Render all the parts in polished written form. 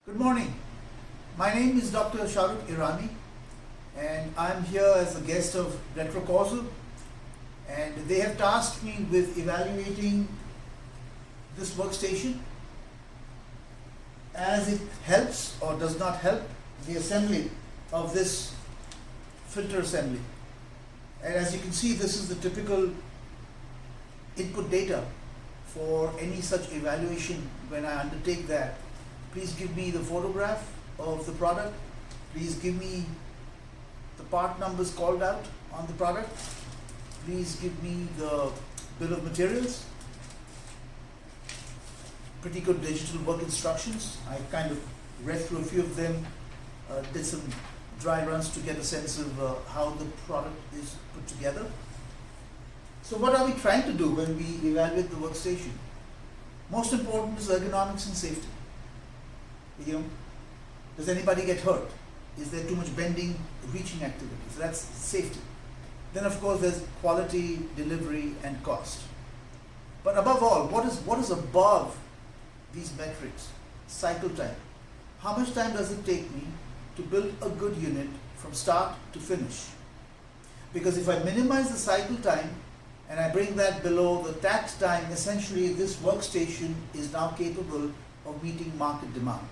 Good morning. My name is Dr. Shahrukh Irani, and I'm here as a guest of Retrocausal, and they have tasked me with evaluating this workstation as it helps or does not help the assembly of this filter assembly. And as you can see, this is the typical input data for any such evaluation. When I undertake that, please give me the photograph of the product. Please give me the part numbers called out on the product. Please give me the bill of materials. Pretty good digital work instructions. I kind of read through a few of them, did some dry runs to get a sense of how the product is put together. So what are we trying to do when we evaluate the workstation? Most important is ergonomics and safety. Does anybody get hurt? Is there too much bending, reaching activities? That's safety. Then of course there's quality, delivery, and cost. But above all, what is above these metrics? Cycle time. How much time does it take me to build a good unit from start to finish? Because if I minimize the cycle time and I bring that below the tax time, essentially this workstation is now capable of meeting market demand.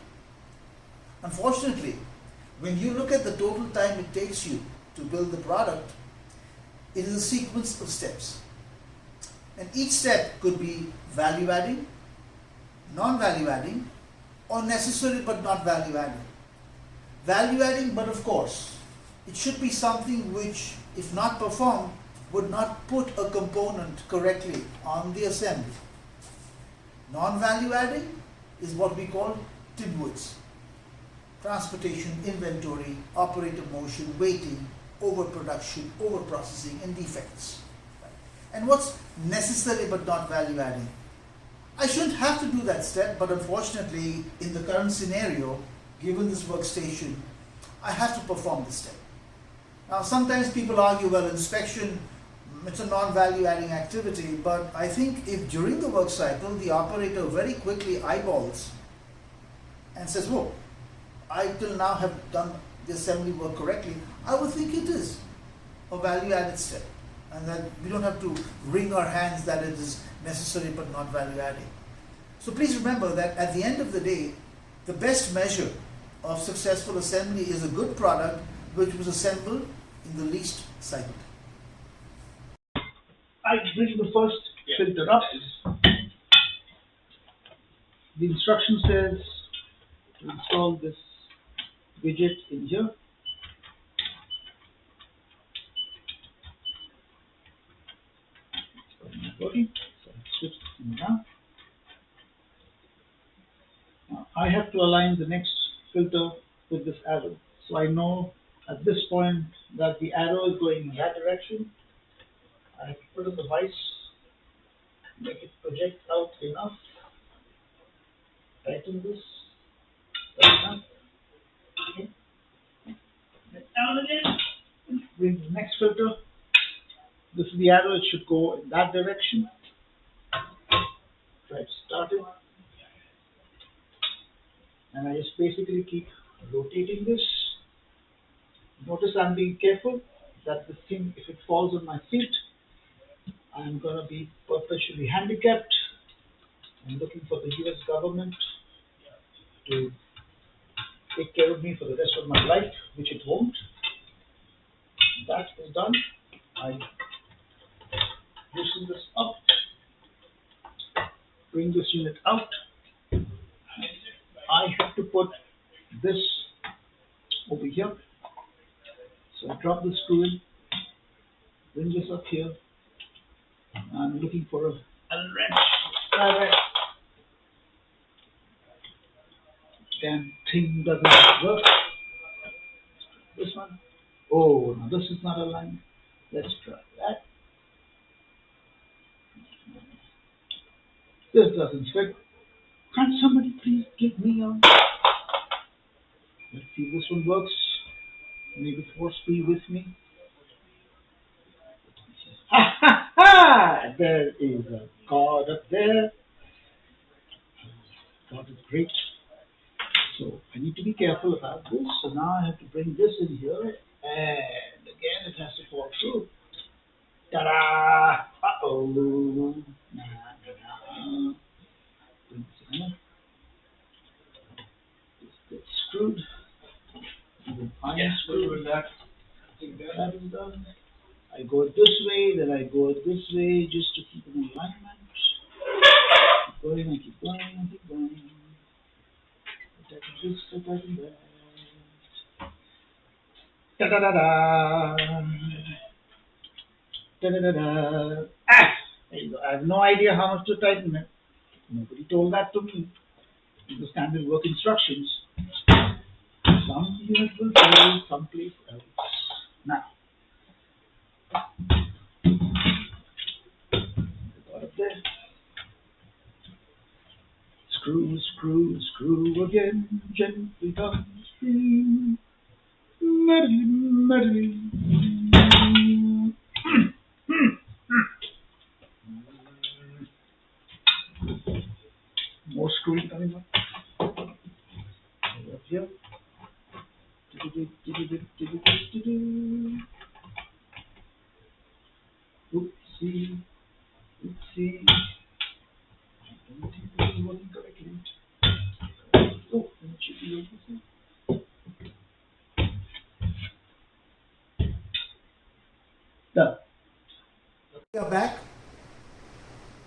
Unfortunately, when you look at the total time it takes you to build the product, it is a sequence of steps. And each step could be value adding, non-value adding, or necessary but not value adding. Value adding, but of course, it should be something which, if not performed, would not put a component correctly on the assembly. Non-value adding is what we call tidbits. Transportation, inventory, operator motion, waiting, overproduction, overprocessing, and defects. And what's necessary but not value adding? I shouldn't have to do that step, but unfortunately, in the current scenario, given this workstation, I have to perform this step. Now, sometimes people argue, well, inspection, it's a non-value adding activity, but I think if during the work cycle, the operator very quickly eyeballs and says, whoa, I till now have done the assembly work correctly, I would think it is a value added step, and that we don't have to wring our hands that it is necessary but not value adding. So please remember that at the end of the day, the best measure of successful assembly is a good product which was assembled in the least cycle. I bring the first filter up. The instruction says to install this widget in here. It's not working, so I switch this now. Now I have to align the next filter with this arrow. So I know at this point that the arrow is going in that direction. I have to put in the vice, make it project out enough, tighten this, enough. Okay. Down again, bring the next filter. This is the arrow, it should go in that direction. Try to start it. And I just basically keep rotating this. Notice I'm being careful that this thing, if it falls on my feet, I'm going to be perpetually handicapped. I'm looking for the US government to take care of me for the rest of my life, which it won't. That is done. I loosen this up, bring this unit out. I have to put this over here. So I drop the screw in, bring this up here. I'm looking for a wrench. Damn thing doesn't work. This one. Oh, no, this is not aligned. Let's try that. This doesn't fit. Can't somebody please give me a... Let's see if this one works. Maybe force be with me. Ha ha ha! There is a God up there. God is great. So I need to be careful about this. So now I have to bring this in here, and again it has to fall through. Ta-da! Uh-oh. Nah, nah. Bring this in. This gets screwed. Even iron screwed. That is done. I go it this way, then I go it this way, just to keep in alignment. Keep going, I keep going, I keep going. Tighten this, tighten that. Da da da da. Da da da da. Ah! There you go. I have no idea how much to tighten it. Nobody told that to me. In the standard work instructions. Some unit will fail someplace else. Now, got up there. Screw, screw, screw again, gently down the stream. Merrily, merrily. More screwing coming up. Up here. Oopsie, oopsie. I don't think this is working correctly. Oh, and it should be open. Done. We are back.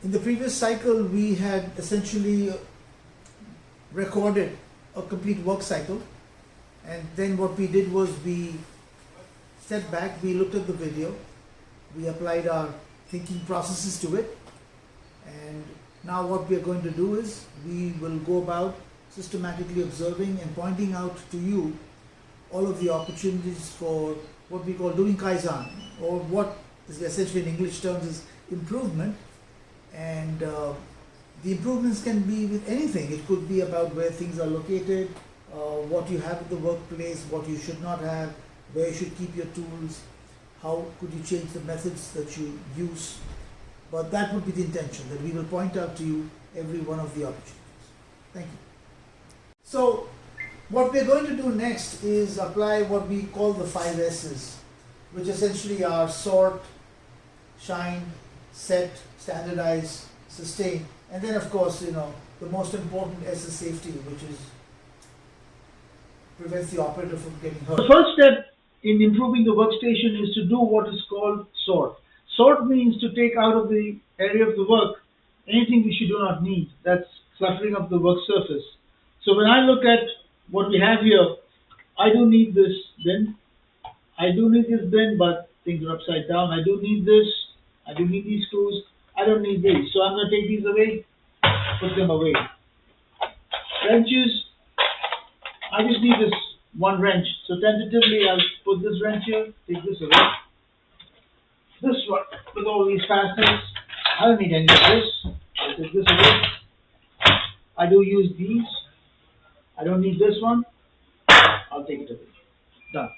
In the previous cycle, we had essentially recorded a complete work cycle, and then what we did was we stepped back, we looked at the video, we applied our thinking processes to it, and now what we are going to do is we will go about systematically observing and pointing out to you all of the opportunities for what we call doing Kaizen, or what is essentially in English terms is improvement. And the improvements can be with anything. It could be about where things are located, what you have in the workplace, what you should not have, where you should keep your tools, how could you change the methods that you use. But that would be the intention, that we will point out to you every one of the opportunities. Thank you. So what we're going to do next is apply what we call the 5 S's, which essentially are sort, shine, set, standardize, sustain, and then of course, the most important S is safety, which is prevents the operator from getting hurt. The first step in improving the workstation is to do what is called sort. Sort means to take out of the area of the work anything which you do not need. That's cluttering up the work surface. So when I look at what we have here, I do need this bin. I do need this bin, but things are upside down. I do need this. I do need these screws. I don't need these. So I'm going to take these away, put them away. Wrenches. I just need this one wrench. So tentatively, I'll put this wrench here, take this away. This one, with all these fasteners, I don't need any of this. I'll take this away. I do use these. I don't need this one. I'll take it away. Done.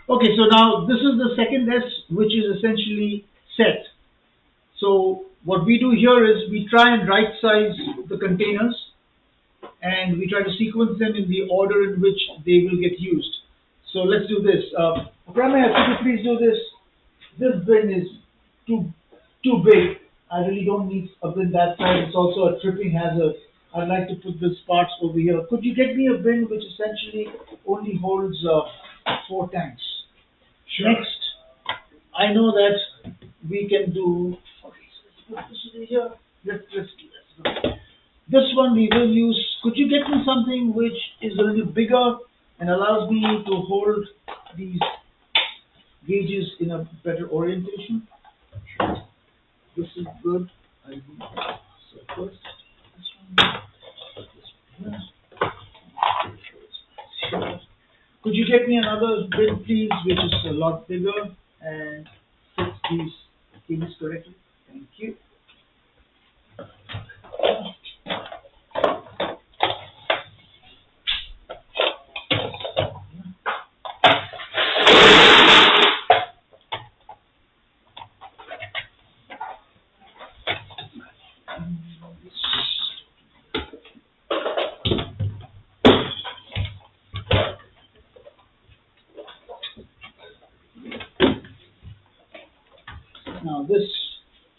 Okay, so now this is the second S, which is essentially set. So what we do here is we try and right size the containers, and we try to sequence them in the order in which they will get used. So let's do this. Ramaya, could you please do this? This bin is too big. I really don't need a bin that size. It's also a tripping hazard. I'd like to put this parts over here. Could you get me a bin which essentially only holds 4 tanks? Sure. Next, I know that we can do. Okay, so let's put this over here. Let's do this. This one we will use. Could you get me something which is a little bigger and allows me to hold these gauges in a better orientation? Sure. This is good. I need so first this one. This one here. Could you get me another bin, please, which is a lot bigger and fits these things correctly? Thank you. this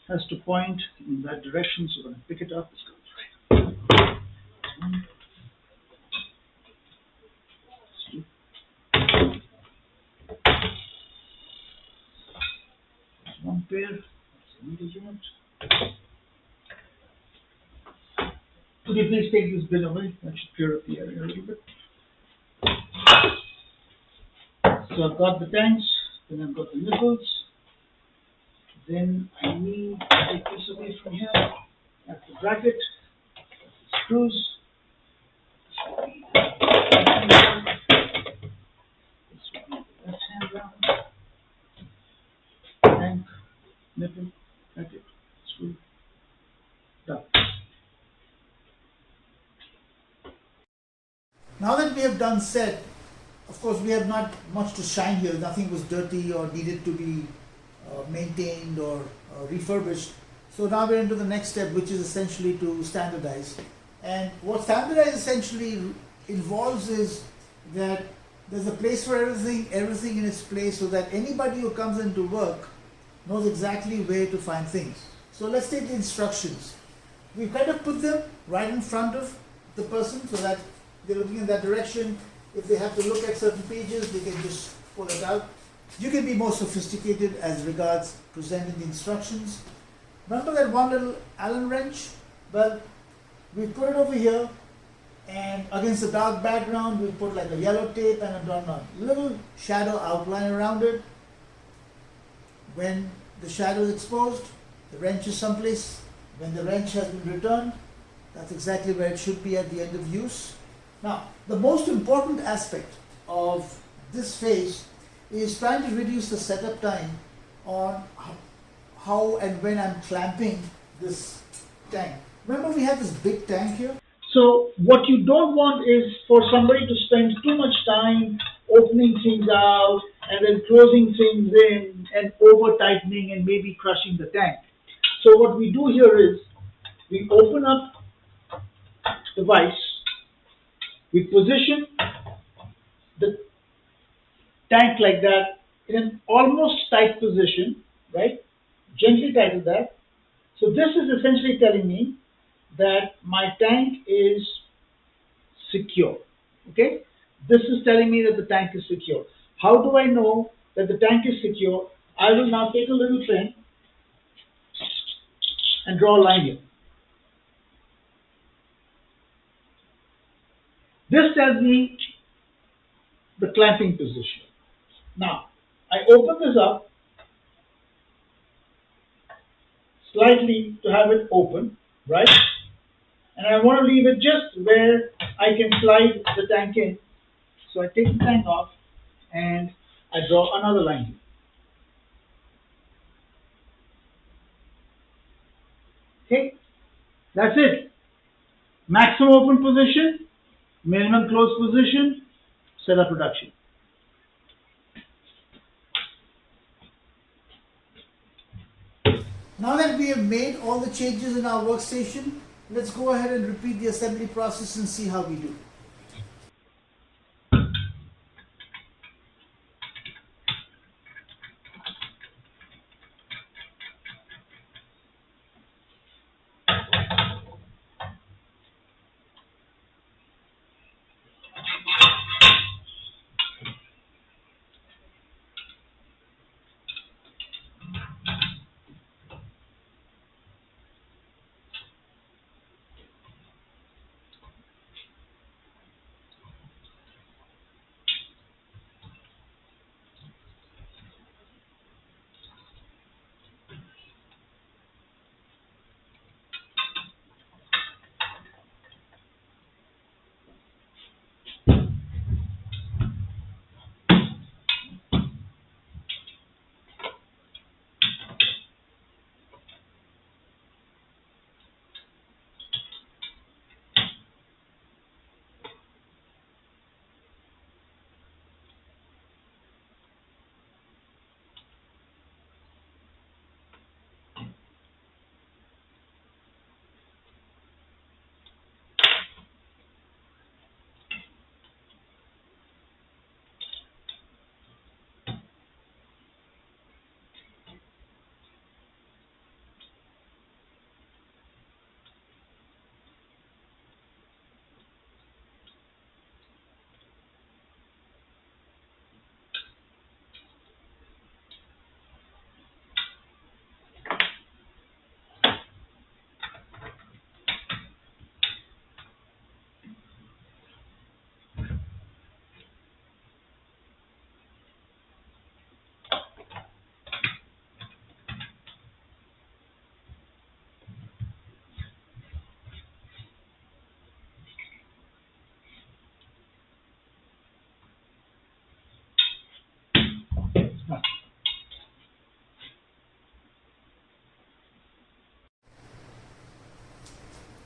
has to point in that direction, so when I pick it up, it's going right. One, two, one pair. That's the needle joint. Could you please take this bin away? That should clear up the area a little bit. So I've got the tanks, then I've got the nipples. Then I need to take this away from here. That's the bracket, that's the screws. This would be the left hand round. Tank, nipple, bracket, screw, done. Now that we have done said, of course we have not much to shine here, nothing was dirty or needed to be maintained or refurbished. So now we're into the next step, which is essentially to standardize. And what standardize essentially involves is that there's a place for everything in its place, so that anybody who comes into work knows exactly where to find things. So let's take the instructions. We've kind of put them right in front of the person so that they're looking in that direction. If they have to look at certain pages, they can just pull it out. You can be more sophisticated as regards presenting the instructions. Remember that one little Allen wrench? Well, we put it over here, and against the dark background, we put like a yellow tape and a little shadow outline around it. When the shadow is exposed, the wrench is someplace. When the wrench has been returned, that's exactly where it should be at the end of use. Now, the most important aspect of this phase is trying to reduce the setup time on how and when I'm clamping this tank. Remember, we have this big tank here? So what you don't want is for somebody to spend too much time opening things out and then closing things in and over tightening and maybe crushing the tank. So what we do here is we open up the vise, we position the tank like that in an almost tight position, right? Gently tighten that. So this is essentially telling me that my tank is secure, okay? This is telling me that the tank is secure. How do I know that the tank is secure? I will now take a little pen and draw a line here. This tells me the clamping position. Now, I open this up slightly to have it open, right? And I want to leave it just where I can slide the tank in. So I take the tank off and I draw another line here. Okay, that's it. Maximum open position, minimum closed position, set up production. Now that we have made all the changes in our workstation, let's go ahead and repeat the assembly process and see how we do.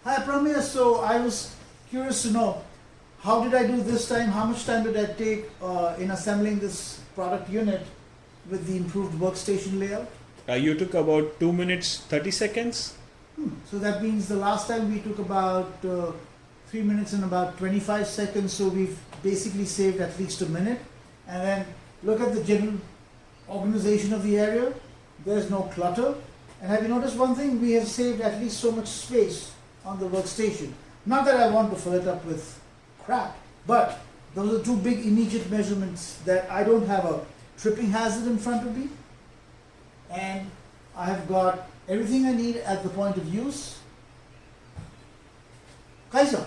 Hi Pramya, so I was curious to know, how did I do this time? How much time did I take in assembling this product unit with the improved workstation layout? You took about 2 minutes 30 seconds. So that means the last time we took about 3 minutes and about 25 seconds, so we've basically saved at least a minute. And then look at the general organization of the area. There's no clutter. And have you noticed one thing? We have saved at least so much space on the workstation. Not that I want to fill it up with crap, but those are two big immediate measurements that I don't have a tripping hazard in front of me, and I have got everything I need at the point of use. Kaizen.